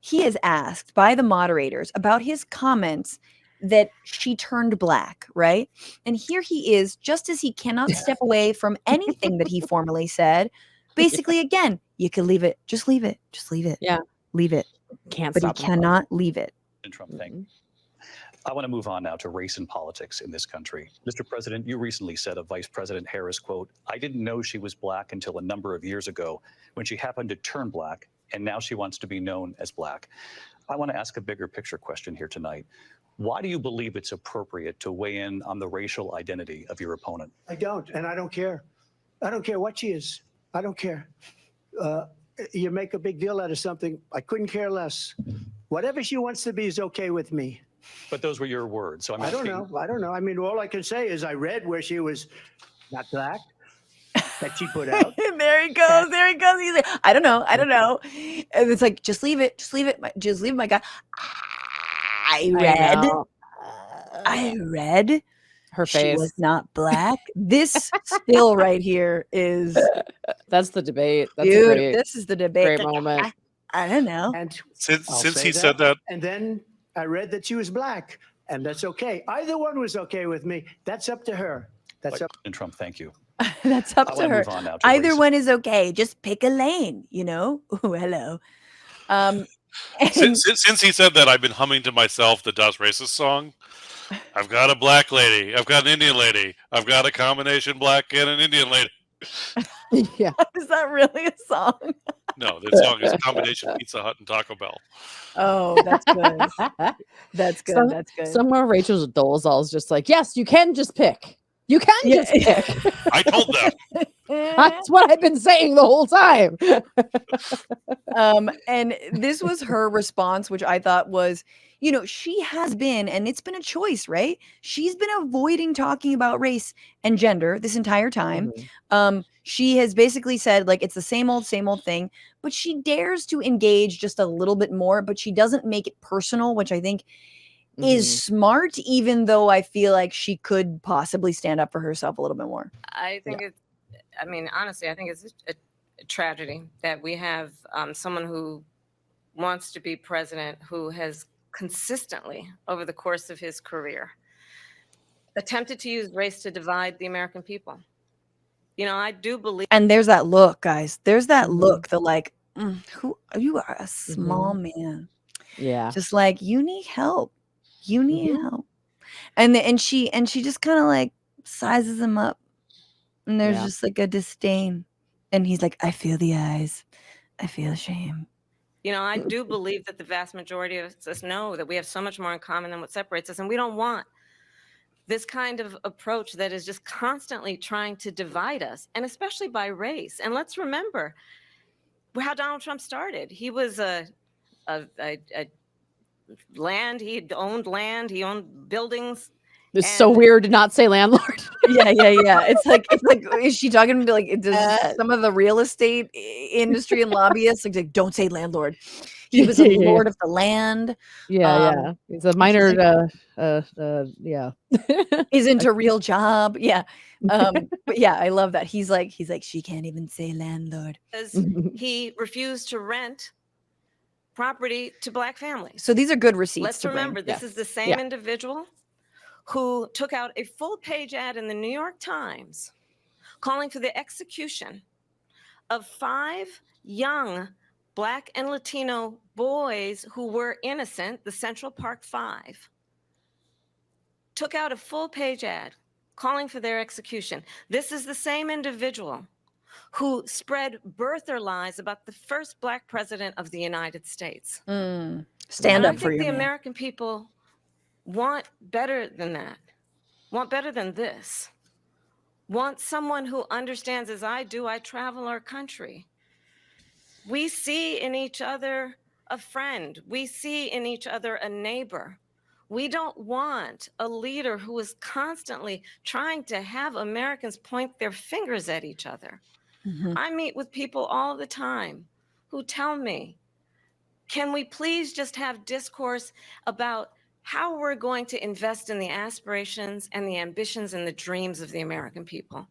he is asked by the moderators about his comments that she turned black, right? And here he is, just as he cannot step away from anything that he formerly said. Basically, again, you can leave it, just leave it, just leave it, Yeah, leave it. can't But he stop him. cannot leave it. Trump thing. I want to move on now to race and politics in this country. Mr. President, you recently said of Vice President Harris, quote, "I didn't know she was black until a number of years ago when she happened to turn black, and now she wants to be known as black." I want to ask a bigger picture question here tonight. Why do you believe it's appropriate to weigh in on the racial identity of your opponent? I don't, and I don't care. I don't care what she is. I don't care. You make a big deal out of something. I couldn't care less. Whatever she wants to be is okay with me. But those were your words. So I'm I don't know. I don't know. I mean, all I can say is I read where she was not black, that she put out. There he goes. There he goes. He's like, I don't know. I don't know. And it's like, just leave it. Just leave it. Just leave it, my God. I read Her she face. was not black. This still right here is, That's the debate. That's a dude, great, this is the debate. great moment. I don't know. And Since I'll since say he said that, and then I read that she was black, and that's okay. Either one was okay with me. That's up to her. That's up. And Trump, thank you. That's up I to want to her. move on now to Either race. one is okay. Just pick a lane, you know? Ooh, hello. And since he said that, I've been humming to myself the Das Racist song. I've got a black lady. I've got an Indian lady. I've got a combination black and an Indian lady. Yeah. is that really a song? No, that song is combination Pizza Hut and Taco Bell. Oh, that's good. That's good. Some- That's good. Somewhere Rachel's Dolezal is just like, yes, you can just pick. You can just pick. I told them. That's what I've been saying the whole time. And this was her response, which I thought was, you know, she has been, and it's been a choice, right? She's been avoiding talking about race and gender this entire time. She has basically said, like, it's the same old thing, but she dares to engage just a little bit more, but she doesn't make it personal, which I think is smart, even though I feel like she could possibly stand up for herself a little bit more. I think it's, I mean, honestly, I think it's a tragedy that we have someone who wants to be president who has consistently, over the course of his career, attempted to use race to divide the American people. You know, I do believe. And there's that look, guys. There's that look, the like, who you are, a small man. Yeah. Just like, you need help. You need help. And she just kind of like sizes him up. And there's just like a disdain. And he's like, I feel the eyes. I feel shame. You know, I do believe that the vast majority of us know that we have so much more in common than what separates us. And we don't want this kind of approach that is just constantly trying to divide us, and especially by race. And let's remember how Donald Trump started. He was land, he owned buildings. It's so weird to not say landlord. Yeah. It's like, is she talking to like does some of the real estate industry and lobbyists like don't say landlord? He was a lord of the land. Yeah. He's a minor. Isn't a real job. Yeah. But yeah, I love that. He's like, she can't even say landlord. Because he refused to rent property to Black families. So these are good receipts. Let's remember, this is the same individual who took out a full-page ad in the New York Times calling for the execution of 5 young Black and Latino boys who were innocent, the Central Park 5. Took out a full-page ad calling for their execution. This is the same individual who spread birther lies about the first Black president of the United States. Stand up for your the man. American people want better than that, want better than this, want someone who understands, as I do, I travel our country. We see in each other a friend. We see in each other a neighbor. We don't want a leader who is constantly trying to have Americans point their fingers at each other. I meet with people all the time who tell me, can we please just have discourse about how we're going to invest in the aspirations and the ambitions and the dreams of the American people?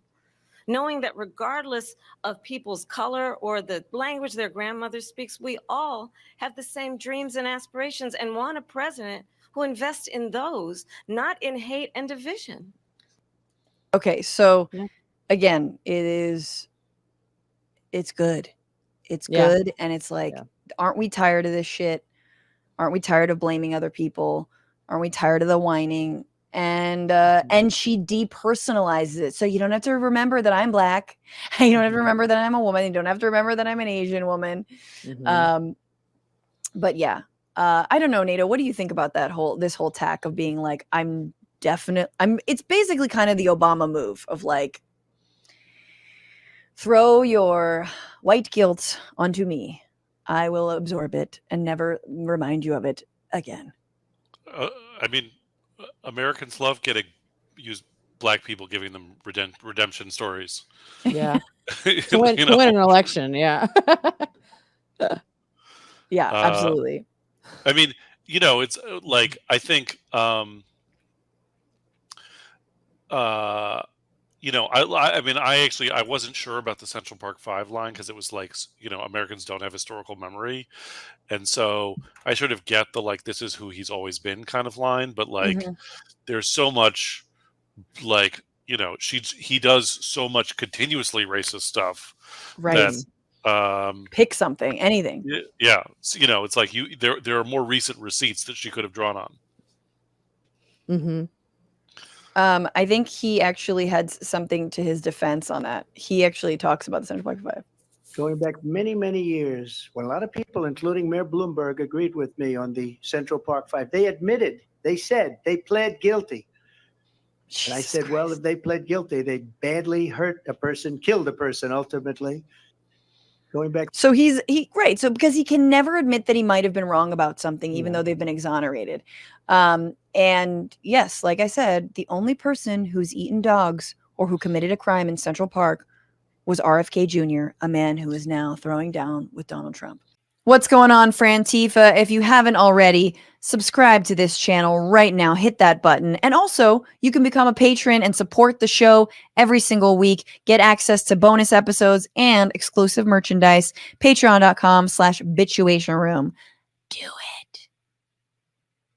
knowing that regardless of people's color or the language their grandmother speaks, we all have the same dreams and aspirations and want a president who invests in those, not in hate and division. Okay, so Yeah. again, it's good. It's Yeah. good, and it's like, aren't we tired of this shit? Aren't we tired of blaming other people? Aren't we tired of the whining? And she depersonalizes it, so you don't have to remember that I'm black. You don't have to remember that I'm a woman. You don't have to remember that I'm an Asian woman. But yeah, I don't know, Nato. What do you think about this whole tack of being like, it's basically kind of the Obama move of like, throw your white guilt onto me. I will absorb it and never remind you of it again. I mean, Americans love use black people giving them redemption stories. Yeah. to win an election. Yeah. Yeah, absolutely. I mean, it's like, I think, I mean, I wasn't sure about the Central Park 5 line because it was like, Americans don't have historical memory. And so I sort of get the, like, this is who he's always been kind of line. But like, there's so much, like, he does so much continuously racist stuff. Right. That, pick something, anything. Yeah. So, it's like there are more recent receipts that she could have drawn on. I think he actually had something to his defense on that. He actually talks about the Central Park 5. Going back many, many years, when a lot of people, including Mayor Bloomberg, agreed with me on the Central Park 5, they said they pled guilty. And I said, well, if they pled guilty, they badly hurt a person, killed a person ultimately. Going back. So right. So because he can never admit that he might have been wrong about something, even though they've been exonerated. And yes, like I said, the only person who's eaten dogs or who committed a crime in Central Park was RFK Jr., a man who is now throwing down with Donald Trump. What's going on, Frantifa? If you haven't already, subscribe to this channel right now. Hit that button. And also, you can become a patron and support the show every single week. Get access to bonus episodes and exclusive merchandise. Patreon.com/Bitchuation Room. Do it.